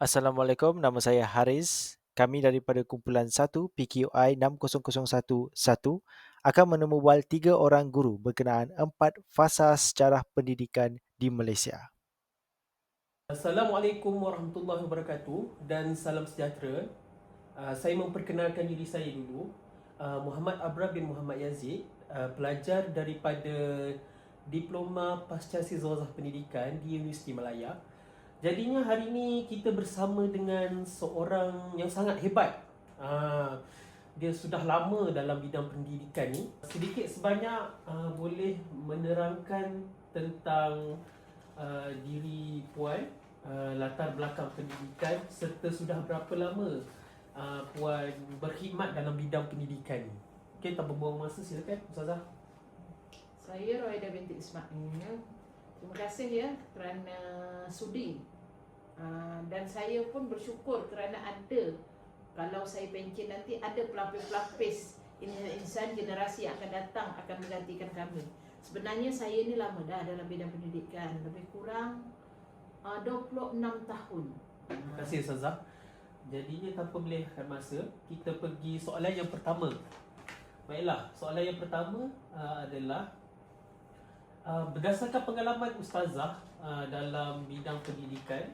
Assalamualaikum, nama saya Haris. Kami daripada kumpulan 1 PQI 60011 akan menemubual 3 orang guru berkenaan 4 fasa sejarah pendidikan di Malaysia. Assalamualaikum warahmatullahi wabarakatuh dan salam sejahtera. Saya memperkenalkan diri saya dulu. Muhammad Abrar bin Muhammad Yazid, pelajar daripada Diploma Pascasiswa Zawazah Pendidikan di Universiti Malaya. Jadinya hari ini kita bersama dengan seorang yang sangat hebat. Dia sudah lama dalam bidang pendidikan ni. Sedikit sebanyak boleh menerangkan tentang diri puan, latar belakang pendidikan serta sudah berapa lama puan berkhidmat dalam bidang pendidikan ni. Okey, tanpa buang masa, silakan Ustazah. Saya Roida binti Ismail. Terima kasih ya kerana sudi. Dan saya pun bersyukur kerana ada, kalau saya pencen nanti ada pelapis-pelapis insan generasi yang akan datang akan menggantikan kami. Sebenarnya saya ni lama dah dalam bidang pendidikan, lebih kurang 26 tahun. Terima kasih Ustazah. Jadinya tanpa melengahkan masa, kita pergi soalan yang pertama. Baiklah, soalan yang pertama adalah berdasarkan pengalaman Ustazah dalam bidang pendidikan,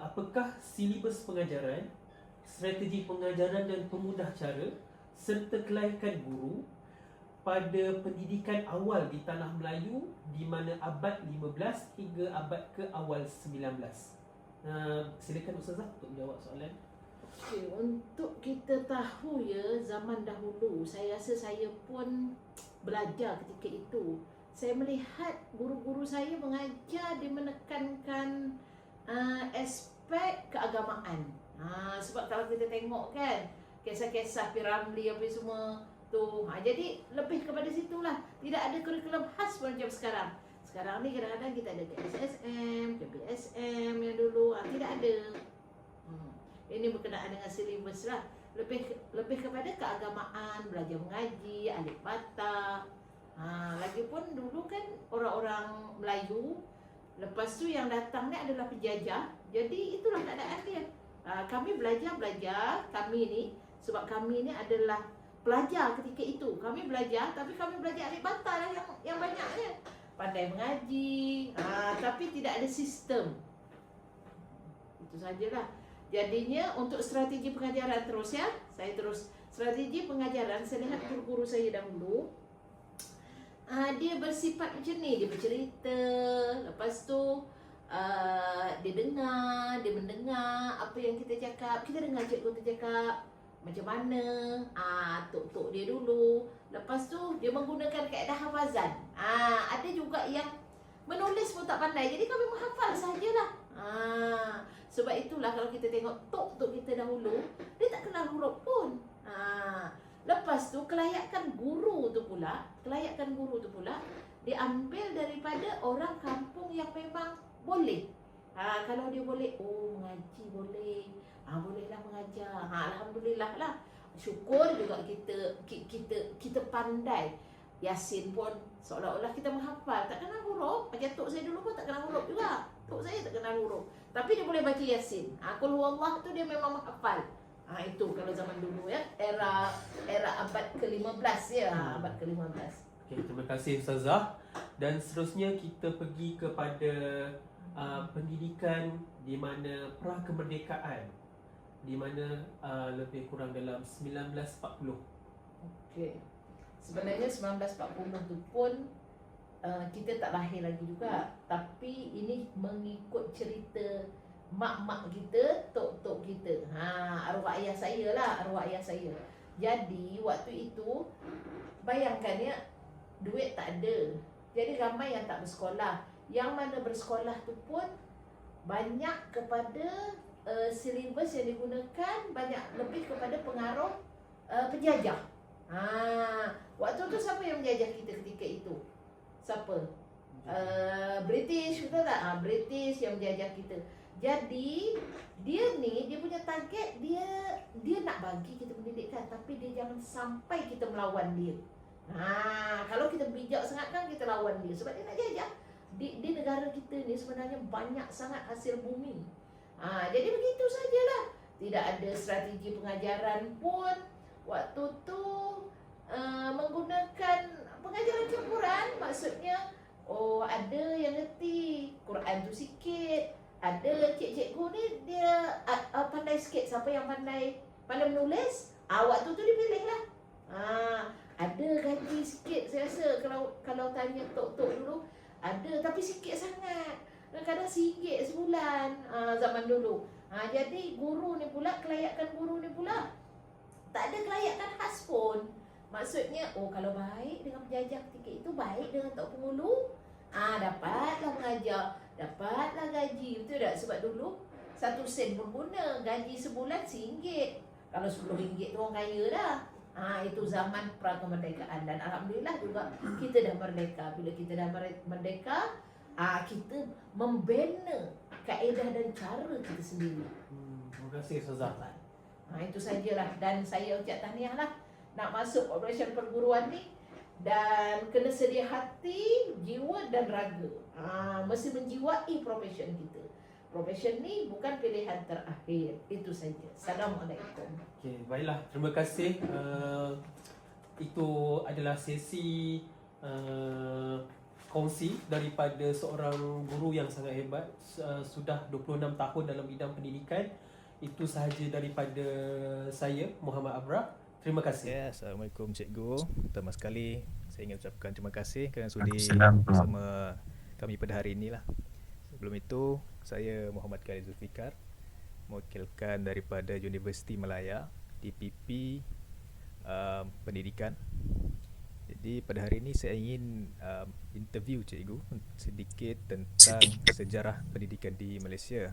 apakah silibus pengajaran, strategi pengajaran dan pemudah cara serta kelayakan guru pada pendidikan awal di Tanah Melayu di mana abad 15 hingga abad ke awal 19? Silakan Ustazah untuk menjawab soalan. Okay, untuk kita tahu ya, zaman dahulu saya rasa saya pun belajar ketika itu. Saya melihat guru-guru saya mengajar, dia menekankan aspek keagamaan. Sebab kalau kita tengok kan, kisah-kisah Piramli apa semua tu, jadi lebih kepada situlah. Tidak ada kurikulum khas macam sekarang. Sekarang ni kadang-kadang kita ada KSSM, KPSM yang dulu tidak ada. Ini berkenaan dengan silibus lah. Lebih kepada keagamaan, belajar mengaji, alif bata. Lagipun dulu kan orang-orang Melayu, lepas tu yang datang ni adalah penjajah. Jadi itulah keadaan dia. Kami belajar, kami ni, sebab kami ni adalah pelajar ketika itu. Kami belajar, tapi kami belajar alif bata lah yang banyaknya. Pandai mengaji, tapi tidak ada sistem. Itu sajalah. Jadinya untuk strategi pengajaran terus ya, saya terus strategi pengajaran. Saya lihat guru-guru saya dahulu, dia bersifat macam ni, dia bercerita, lepas tu dia dengar, dia mendengar apa yang kita cakap. Kita dengar cikgu tu cakap macam mana, tok-tok dia dulu. Lepas tu dia menggunakan kaedah hafazan. Ada juga yang menulis pun tak pandai, jadi kami menghafal sajalah. Sebab itulah kalau kita tengok tok-tok kita dahulu, dia tak kenal huruf pun. Lepas tu kelayakan guru tu pula diambil daripada orang kampung yang memang boleh. Kalau dia boleh, mengaji boleh, bolehlah mengajar. Alhamdulillah lah. Syukur juga kita pandai. Yasin pun seolah-olah kita menghafal, tak kenal huruf. Macam tok saya dulu pun tak kenal huruf juga. Tok saya tak kenal huruf, tapi dia boleh baca Yasin. Qul huwallah tu dia memang menghafal. Itu kalau zaman dulu ya, era abad ke-15 ya, abad ke-15. Okay, terima kasih Ustazah. Dan seterusnya kita pergi kepada pendidikan di mana pra kemerdekaan, di mana lebih kurang dalam 1940. Okey. Sebenarnya 1940 tu pun kita tak lahir lagi juga, tapi ini mengikut cerita mak-mak kita, tok-tok kita. Arwah ayah saya lah, Jadi waktu itu bayangkan ya, duit tak ada. Jadi ramai yang tak bersekolah. Yang mana bersekolah tu pun banyak kepada silibus yang digunakan, banyak lebih kepada pengaruh penjajah. Waktu tu siapa yang menjajah kita ketika itu? Siapa? British, betul tak? British yang menjajah kita. Jadi dia punya target, dia nak bagi kita pendidikan, tapi dia jangan sampai kita melawan dia. Kalau kita bijak sangat kan kita lawan dia, sebab dia nak jajah. Di negara kita ni sebenarnya banyak sangat hasil bumi. Jadi begitu sajalah. Tidak ada strategi pengajaran pun. Waktu tu menggunakan pengajaran campuran, maksudnya ada yang ngerti Quran tu sikit, ada cikgu ni dia pandai sikit. Siapa yang pandai menulis, waktu tu dipilih lah. Ada gaji sikit saya rasa, kalau tanya tok-tok dulu ada, tapi sikit sangat. Kadang-kadang RM1 sebulan zaman dulu. Jadi guru ni pula, kelayakan guru ni pula tak ada kelayakan khas pun. Maksudnya kalau baik dengan penjajah ketika itu, baik dengan tok pengulu, dapatlah mengajar, dapatlah gaji. Betul tak? Sebab dulu 1 sen pun guna, gaji sebulan RM1. Kalau RM10 tu orang kaya dah. Itu zaman pra-kemerdekaan. Dan Alhamdulillah juga kita dah merdeka. Bila kita dah merdeka, kita membina kaedah dan cara kita sendiri. Terima kasih Ustazah. Itu sajalah. Dan saya ucap tahniah lah nak masuk operasi perguruan ni. Dan kena sedia hati, jiwa dan raga. Mesti menjiwai profession kita. Profession ni bukan pilihan terakhir. Itu saja. Assalamualaikum. Okey, baiklah. Terima kasih. Itu adalah sesi kongsi daripada seorang guru yang sangat hebat, sudah 26 tahun dalam bidang pendidikan. Itu sahaja daripada saya, Muhammad Abrah. Terima kasih. Assalamualaikum cikgu. Pertama sekali saya ingin ucapkan terima kasih kerana sudi Waalaikumsalam. bersama kami pada hari inilah. Sebelum itu, saya Muhammad Khalid Zulfikar, mewakilkan daripada Universiti Malaya, DPP Pendidikan. Jadi pada hari ini saya ingin interview cikgu sedikit tentang sejarah pendidikan di Malaysia.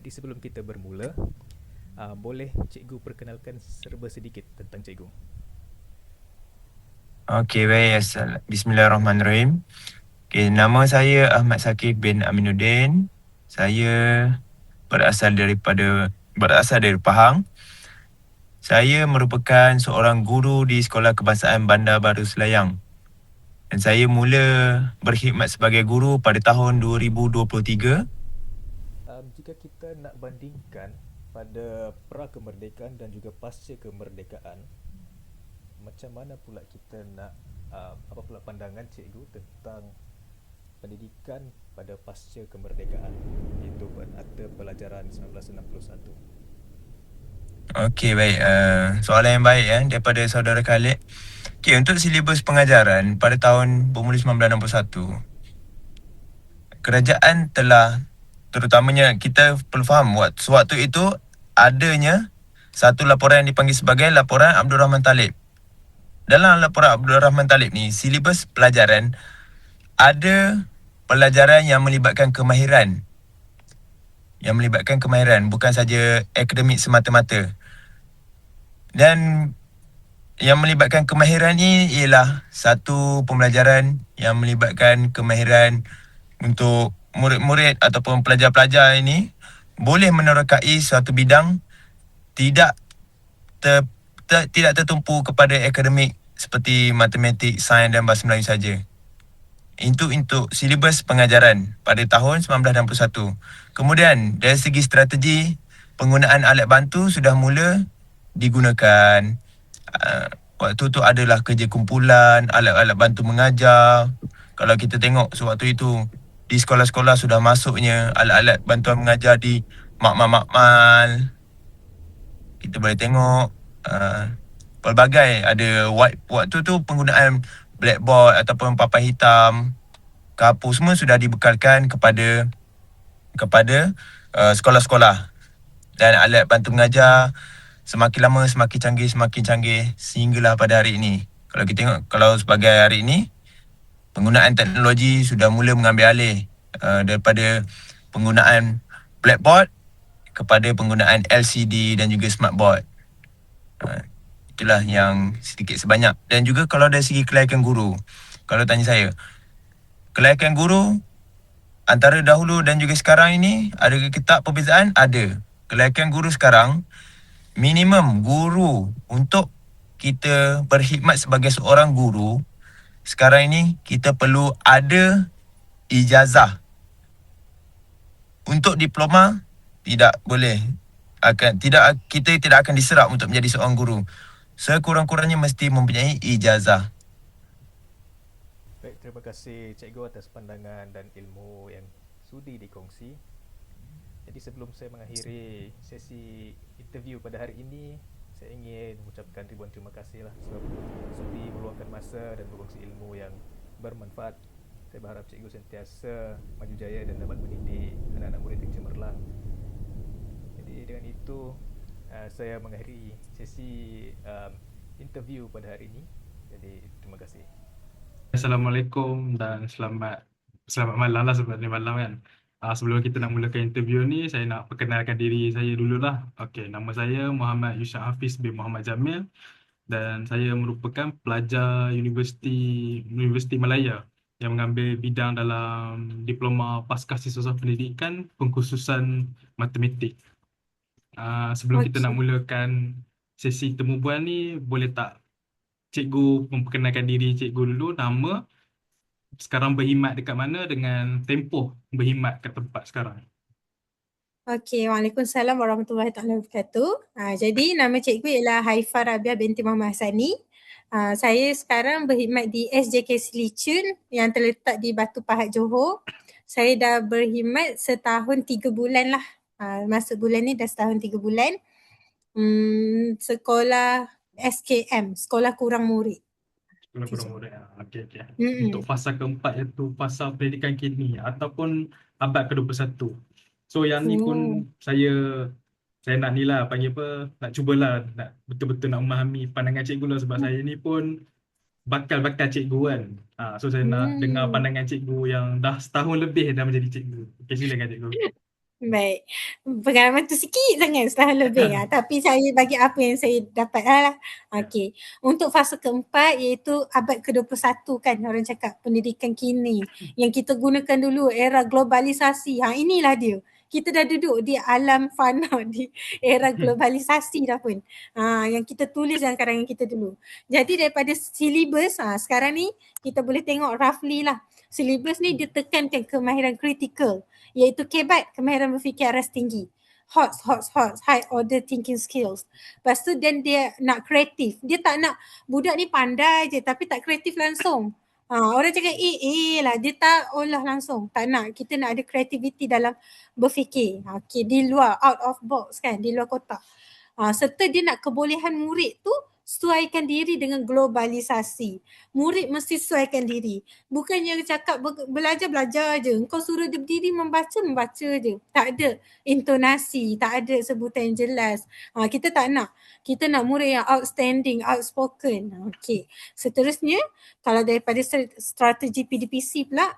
Jadi sebelum kita bermula, boleh cikgu perkenalkan serba sedikit tentang cikgu? Okey, baik. Bismillahirrahmanirrahim. Okey, nama saya Ahmad Sakif bin Aminuddin. Saya berasal dari Pahang. Saya merupakan seorang guru di Sekolah Kebangsaan Bandar Baru Selayang. Dan saya mula berkhidmat sebagai guru pada tahun 2023. Jika kita nak bandingkan pada pra-kemerdekaan dan juga pasca kemerdekaan, macam mana pula kita nak apa pula pandangan cikgu tentang pendidikan pada pasca kemerdekaan, iaitu Akta Pelajaran 1961? Okey, baik. Soalan yang baik daripada saudara Khalid. Okey, untuk silibus pengajaran pada tahun bermula 1961, kerajaan telah, terutamanya kita perlu faham sewaktu itu adanya satu laporan yang dipanggil sebagai laporan Abdul Rahman Talib. Dalam laporan Abdul Rahman Talib ni, silibus pelajaran ada pelajaran yang melibatkan kemahiran. Bukan saja akademik semata-mata. Dan yang melibatkan kemahiran ni ialah satu pembelajaran yang melibatkan kemahiran untuk murid-murid ataupun pelajar-pelajar ini boleh menerokai suatu bidang, tidak tertumpu kepada akademik seperti matematik, sains dan bahasa Melayu saja. Itu untuk silibus pengajaran pada tahun 1961. Kemudian dari segi strategi, penggunaan alat bantu sudah mula digunakan. Waktu tu adalah kerja kumpulan, alat-alat bantu mengajar. Kalau kita tengok sewaktu itu di sekolah-sekolah sudah masuknya alat-alat bantuan mengajar di makmal. Kita boleh tengok pelbagai, ada waktu tu penggunaan blackboard ataupun papan hitam, kapur semua sudah dibekalkan kepada sekolah-sekolah. Dan alat bantu mengajar semakin lama semakin canggih sehinggalah pada hari ini. Kalau kita tengok, kalau sebagai hari ini, penggunaan teknologi sudah mula mengambil alih daripada penggunaan blackboard kepada penggunaan LCD dan juga smartboard. Itulah yang sedikit sebanyak. Dan juga kalau dari segi kelayakan guru, kalau tanya saya, kelayakan guru antara dahulu dan juga sekarang ini, adakah tak perbezaan? Ada. Kelayakan guru sekarang, minimum guru untuk kita berkhidmat sebagai seorang guru, sekarang ini kita perlu ada ijazah. Untuk diploma tidak boleh kita tidak akan diserap untuk menjadi seorang guru. Sekurang-kurangnya mesti mempunyai ijazah. Baik, terima kasih cikgu atas pandangan dan ilmu yang sudi dikongsi. Jadi sebelum saya mengakhiri sesi interview pada hari ini, saya ingin mengucapkan ribuan terima kasih lah sebab sudi meluangkan masa dan berkongsi ilmu yang bermanfaat. Saya berharap cikgu sentiasa maju jaya dan dapat mendidik anak-anak murid yang cemerlang. Jadi dengan itu saya mengakhiri sesi interview pada hari ini. Jadi terima kasih. Assalamualaikum dan selamat malam lah sebab ni malam kan. Sebelum kita nak mulakan interview ni, saya nak perkenalkan diri saya dululah. Okey, nama saya Muhammad Yusyad Hafiz bin Muhammad Jamil dan saya merupakan pelajar Universiti Malaya yang mengambil bidang dalam Diploma Pasca Siswa Pendidikan Pengkhususan Matematik. Sebelum kita nak mulakan sesi temu bual ni, boleh tak cikgu memperkenalkan diri cikgu dulu, nama, sekarang berkhidmat dekat mana dengan tempoh berkhidmat kat tempat sekarang. Okey, Waalaikumsalam warahmatullahi taala wabarakatuh. Jadi nama cikgu ialah Haifah Rabiah binti Muhammad Hasani. Saya sekarang berkhidmat di SJK Silicon yang terletak di Batu Pahat, Johor. Saya dah berkhidmat setahun 3 bulan lah. Masuk bulan ni dah setahun 3 bulan. Sekolah SKM, Sekolah Kurang Murid. Sekolah kurang murid. Okey. Mm-mm. Untuk fasa keempat iaitu fasa pendidikan kini ataupun abad ke-21. So yang ni pun saya nak ni lah, panggil apa, nak cubalah nak betul-betul nak memahami pandangan cikgu lah sebab saya ni pun bakal cikgu kan. So saya nak dengar pandangan cikgu yang dah setahun lebih dah menjadi cikgu. Okey, silakan cikgu. Baik, pengalaman tu sikit sangat setahun lebih tapi saya bagi apa yang saya dapat lah. Okey, untuk fasa keempat iaitu abad ke-21 kan, orang cakap pendidikan kini yang kita gunakan dulu era globalisasi. Inilah dia. Kita dah duduk di alam fana di era globalisasi dah pun. Yang kita tulis dalam karangan kita dulu. Jadi daripada silibus sekarang ni kita boleh tengok roughly lah. Silibus ni dia tekankan kemahiran kritikal iaitu KBAT, kemahiran berfikir aras tinggi. HOTS, high order thinking skills. Lepas tu dan dia nak kreatif. Dia tak nak budak ni pandai je tapi tak kreatif langsung. Orang cakap lah, dia tak olah langsung. Tak nak, kita nak ada kreativiti dalam berfikir. Okay, di luar, out of box kan, di luar kotak. Serta dia nak kebolehan murid tu sesuaikan diri dengan globalisasi. Murid mesti sesuaikan diri. Bukannya cakap belajar je. Kau suruh dia berdiri membaca je. Tak ada intonasi, tak ada sebutan yang jelas. Kita tak nak. Kita nak murid yang outstanding, outspoken. Okey. Seterusnya, kalau daripada strategi PDPC pula,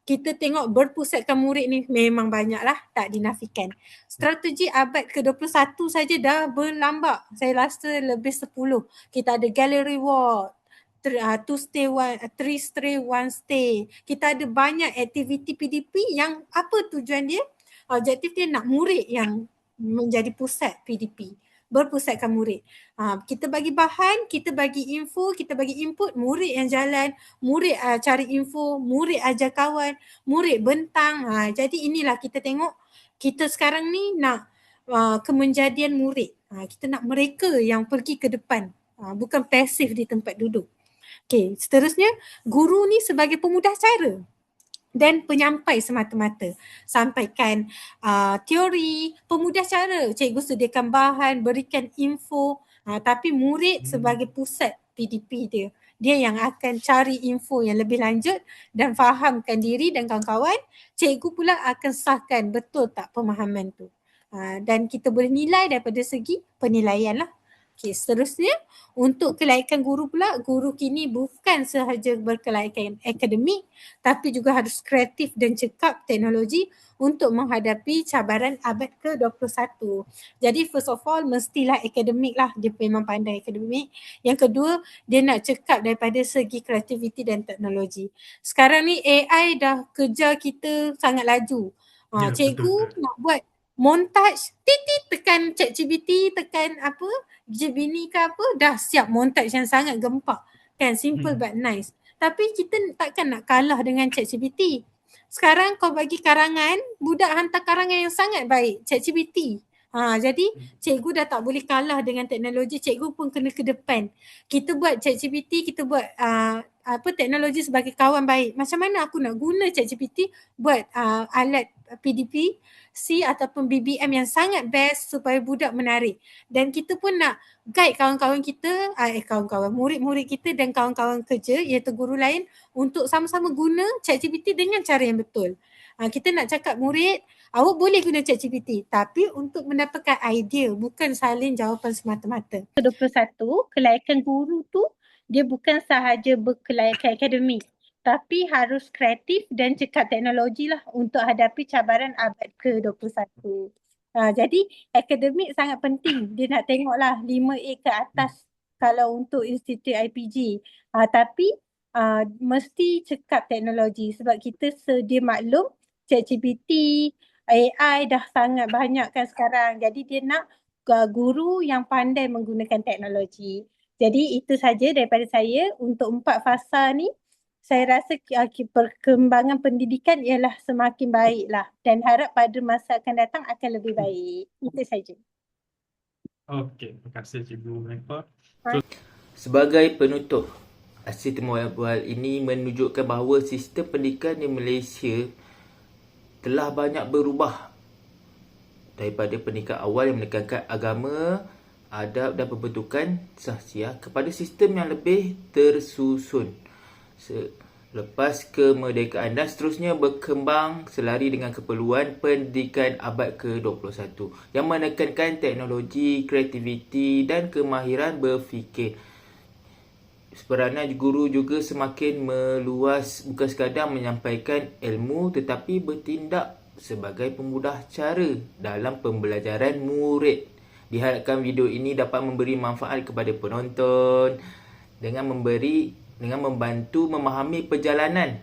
kita tengok berpusatkan murid ni memang banyaklah, tak dinafikan. Strategi abad ke-21 saja dah berlambak. Saya rasa lebih 10. Kita ada gallery walk, 2 stay 1, 3 stay 1 stay. Kita ada banyak aktiviti PDP yang apa tujuan dia? Objektif dia nak murid yang menjadi pusat PDP. Berpusatkan murid. Kita bagi bahan, kita bagi info, kita bagi input, murid yang jalan, murid cari info, murid ajar kawan, murid bentang. Jadi inilah kita tengok, kita sekarang ni nak kemenjadian murid. Kita nak mereka yang pergi ke depan, bukan pasif di tempat duduk. Okey, seterusnya guru ni sebagai pemudah cara dan penyampai semata-mata. Sampaikan teori, pemudah cara. Cikgu sediakan bahan, berikan info. Tapi murid sebagai pusat PDP dia. Dia yang akan cari info yang lebih lanjut dan fahamkan diri dan kawan-kawan. Cikgu pula akan sahkan betul tak pemahaman tu. Dan kita boleh nilai daripada segi penilaian lah. Okey, seterusnya untuk kelaikan guru pula, guru kini bukan sahaja berkelaikan akademik tapi juga harus kreatif dan cekap teknologi untuk menghadapi cabaran abad ke-21. Jadi first of all mestilah akademik lah, dia memang pandai akademik. Yang kedua, dia nak cekap daripada segi kreativiti dan teknologi. Sekarang ni AI dah kejar kita sangat laju. Cikgu nak buat montage, tekan ChatGPT, tekan apa, Gemini ke apa, dah siap montage yang sangat gempak. Kan, simple but nice. Tapi kita takkan nak kalah dengan ChatGPT. Sekarang kau bagi karangan, budak hantar karangan yang sangat baik, ChatGPT. Jadi cikgu dah tak boleh kalah dengan teknologi, cikgu pun kena ke depan. Kita buat ChatGPT, kita buat teknologi sebagai kawan baik. Macam mana aku nak guna ChatGPT buat alat PDP, C ataupun BBM yang sangat best supaya budak menarik. Dan kita pun nak guide kawan-kawan kita, murid-murid kita dan kawan-kawan kerja iaitu guru lain untuk sama-sama guna ChatGPT dengan cara yang betul. Kita nak cakap murid, awak boleh guna ChatGPT tapi untuk mendapatkan idea, bukan salin jawapan semata-mata. 21, kelayakan guru tu dia bukan sahaja berkelayakan akademik tapi harus kreatif dan cekap teknologi lah untuk hadapi cabaran abad ke-21. Jadi akademik sangat penting. Dia nak tengoklah 5A ke atas kalau untuk institut IPG. Tapi mesti cekap teknologi sebab kita sedia maklum ChatGPT, AI dah sangat banyak kan sekarang. Jadi dia nak guru yang pandai menggunakan teknologi. Jadi itu saja daripada saya untuk 4 fasa ni. Saya rasa perkembangan pendidikan ialah semakin baiklah dan harap pada masa akan datang akan lebih baik. Itu saja. Okey, terima kasih Cikgu Mentor. Sebagai penutup, hasil temuan awal ini menunjukkan bahawa sistem pendidikan di Malaysia telah banyak berubah daripada pendidikan awal yang menekankan agama, adab dan pembentukan sahsiah kepada sistem yang lebih tersusun. Lepas kemerdekaan dan seterusnya berkembang selari dengan keperluan pendidikan abad ke-21 yang menekankan teknologi, kreativiti dan kemahiran berfikir. Peranan guru juga semakin meluas, bukan sekadar menyampaikan ilmu tetapi bertindak sebagai pemudah cara dalam pembelajaran murid. Diharapkan video ini dapat memberi manfaat kepada penonton dengan membantu memahami perjalanan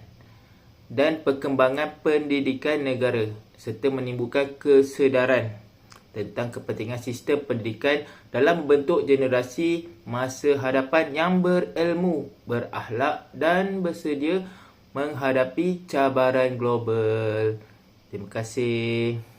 dan perkembangan pendidikan negara serta menimbulkan kesedaran tentang kepentingan sistem pendidikan dalam membentuk generasi masa hadapan yang berilmu, berakhlak dan bersedia menghadapi cabaran global. Terima kasih.